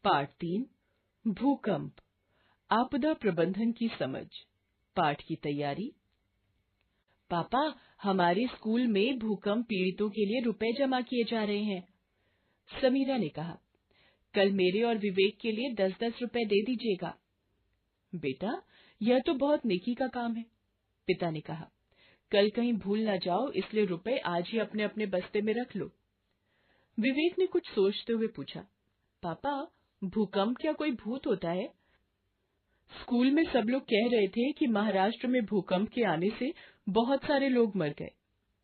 पाठ 3 भूकंप आपदा प्रबंधन की समझ। पाठ की तैयारी। पापा, हमारे स्कूल में भूकंप पीड़ितों के लिए रुपए जमा किए जा रहे हैं। समीरा ने कहा, कल मेरे और विवेक के लिए 10-10 रुपए दे दीजिएगा। बेटा, यह तो बहुत नेकी का काम है। पिता ने कहा, कल कहीं भूल ना जाओ, इसलिए रुपए आज ही अपने अपने बस्ते में रख लो। विवेक ने कुछ सोचते हुए पूछा, पापा, भूकंप क्या कोई भूत होता है? स्कूल में सब लोग कह रहे थे कि महाराष्ट्र में भूकंप के आने से बहुत सारे लोग मर गए।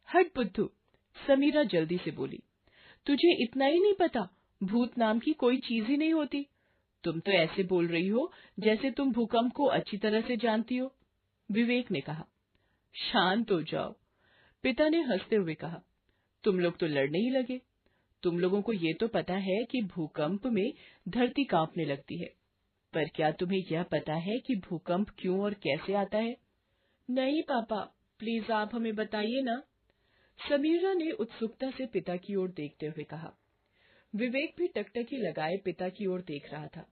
हट बुद्धू, समीरा जल्दी से बोली, तुझे इतना ही नहीं पता, भूत नाम की कोई चीज ही नहीं होती। तुम तो ऐसे बोल रही हो जैसे तुम भूकंप को अच्छी तरह से जानती हो। विवेक ने कहा, शांत हो जाओ। पिता ने हंसते हुए कहा, तुम लोग तो लड़ने ही लगे। तुम लोगों को ये तो पता है कि भूकंप में धरती कांपने लगती है, पर क्या तुम्हें यह पता है कि भूकंप क्यों और कैसे आता है? नहीं पापा, प्लीज आप हमें बताइए ना। समीरा ने उत्सुकता से पिता की ओर देखते हुए कहा। विवेक भी टकटकी लगाए पिता की ओर देख रहा था।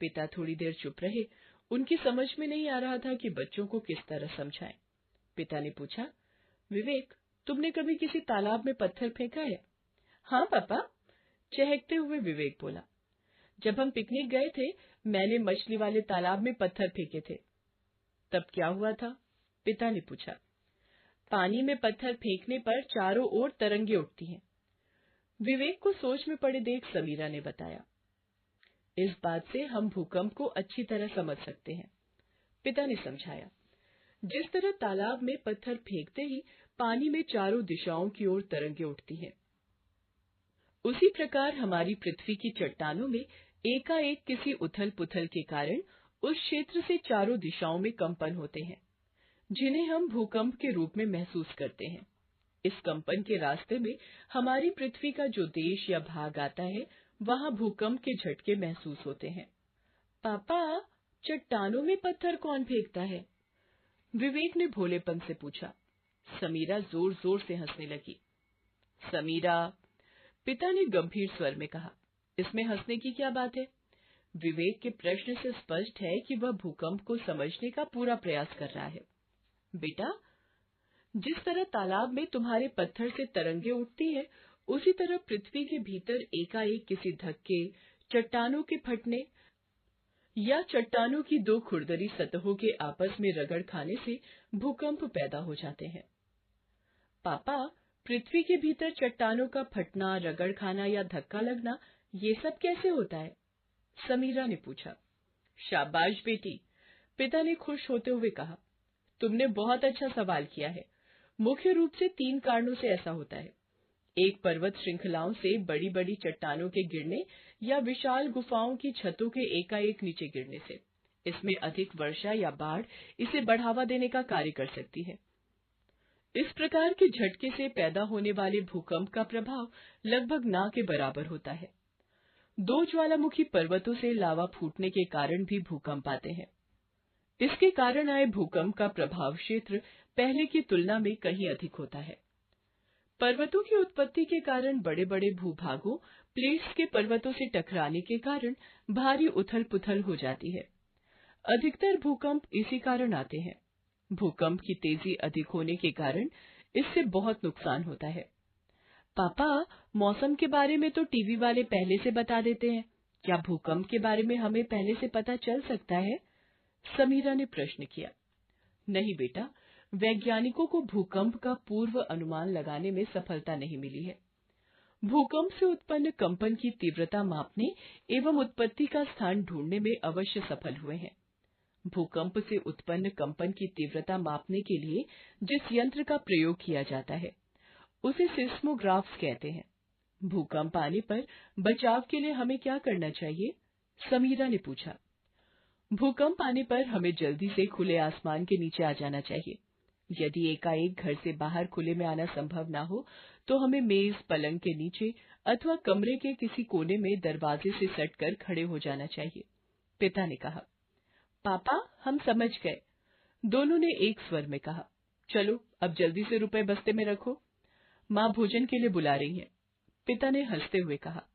पिता थोड़ी देर चुप रहे। उनकी समझ में नहीं आ रहा था कि बच्चों को किस तरह समझाएं। पिता ने पूछा, विवेक, तुमने कभी किसी तालाब में पत्थर फेंका है? हाँ पापा, चहकते हुए विवेक बोला। जब हम पिकनिक गए थे, मैंने मछली वाले तालाब में पत्थर फेंके थे। तब क्या हुआ था? पिता ने पूछा। पानी में पत्थर फेंकने पर चारों ओर तरंगे उठती हैं। विवेक को सोच में पड़े देख समीरा ने बताया। इस बात से हम भूकंप को अच्छी तरह समझ सकते हैं। पिता ने समझाया, जिस तरह तालाब में पत्थर फेंकते ही पानी में चारों दिशाओं की ओर तरंगे उठती हैं, उसी प्रकार हमारी पृथ्वी की चट्टानों में एकाएक किसी उथल पुथल के कारण उस क्षेत्र से चारों दिशाओं में कंपन होते हैं, जिन्हें हम भूकंप के रूप में महसूस करते हैं। इस कंपन के रास्ते में हमारी पृथ्वी का जो देश या भाग आता है, वहां भूकंप के झटके महसूस होते हैं। पापा, चट्टानों में पत्थर कौन फेंकता है? विवेक ने भोलेपन से पूछा। समीरा जोर जोर से हंसने लगी। समीरा, पिता ने गंभीर स्वर में कहा, इसमें हंसने की क्या बात है? विवेक के प्रश्न से स्पष्ट है कि वह भूकंप को समझने का पूरा प्रयास कर रहा है। बेटा, जिस तरह तालाब में तुम्हारे पत्थर से तरंगे उठती है, उसी तरह पृथ्वी के भीतर एकाएक किसी धक्के, चट्टानों के फटने या चट्टानों की दो खुरदरी सतहों के आपस में रगड़ खाने से भूकंप पैदा हो जाते हैं। पापा, पृथ्वी के भीतर चट्टानों का फटना, रगड़ खाना या धक्का लगना, ये सब कैसे होता है? समीरा ने पूछा। शाबाश बेटी, पिता ने खुश होते हुए कहा, तुमने बहुत अच्छा सवाल किया है। मुख्य रूप से 3 कारणों से ऐसा होता है। एक, पर्वत श्रृंखलाओं से बड़ी बड़ी चट्टानों के गिरने या विशाल गुफाओं की छतों के एकाएक नीचे गिरने से। इसमें अधिक वर्षा या बाढ़ इसे बढ़ावा देने का कार्य कर सकती है। इस प्रकार के झटके से पैदा होने वाले भूकंप का प्रभाव लगभग ना के बराबर होता है। 2 ज्वालामुखी पर्वतों से लावा फूटने के कारण भी भूकंप आते हैं। इसके कारण आए भूकंप का प्रभाव क्षेत्र पहले की तुलना में कहीं अधिक होता है। पर्वतों की उत्पत्ति के कारण बड़े बड़े भूभागों, प्लेट्स के पर्वतों से टकराने के कारण भारी उथल पुथल हो जाती है। अधिकतर भूकंप इसी कारण आते हैं। भूकंप की तेजी अधिक होने के कारण इससे बहुत नुकसान होता है। पापा, मौसम के बारे में तो टीवी वाले पहले से बता देते हैं, क्या भूकंप के बारे में हमें पहले से पता चल सकता है? समीरा ने प्रश्न किया। नहीं बेटा, वैज्ञानिकों को भूकंप का पूर्व अनुमान लगाने में सफलता नहीं मिली है। भूकंप से उत्पन्न कंपन की तीव्रता मापने एवं उत्पत्ति का स्थान ढूंढने में अवश्य सफल हुए हैं। भूकंप से उत्पन्न कंपन की तीव्रता मापने के लिए जिस यंत्र का प्रयोग किया जाता है, उसे सिस्मोग्राफ्स कहते हैं। भूकंप आने पर बचाव के लिए हमें क्या करना चाहिए? समीरा ने पूछा। भूकंप आने पर हमें जल्दी से खुले आसमान के नीचे आ जाना चाहिए। यदि एकाएक घर से बाहर खुले में आना संभव न हो, तो हमें मेज, पलंग के नीचे अथवा कमरे के किसी कोने में दरवाजे से सटकर खड़े हो जाना चाहिए। पिता ने कहा। पापा, हम समझ गए, दोनों ने एक स्वर में कहा। चलो, अब जल्दी से रुपए बस्ते में रखो, माँ भोजन के लिए बुला रही हैं। पिता ने हंसते हुए कहा।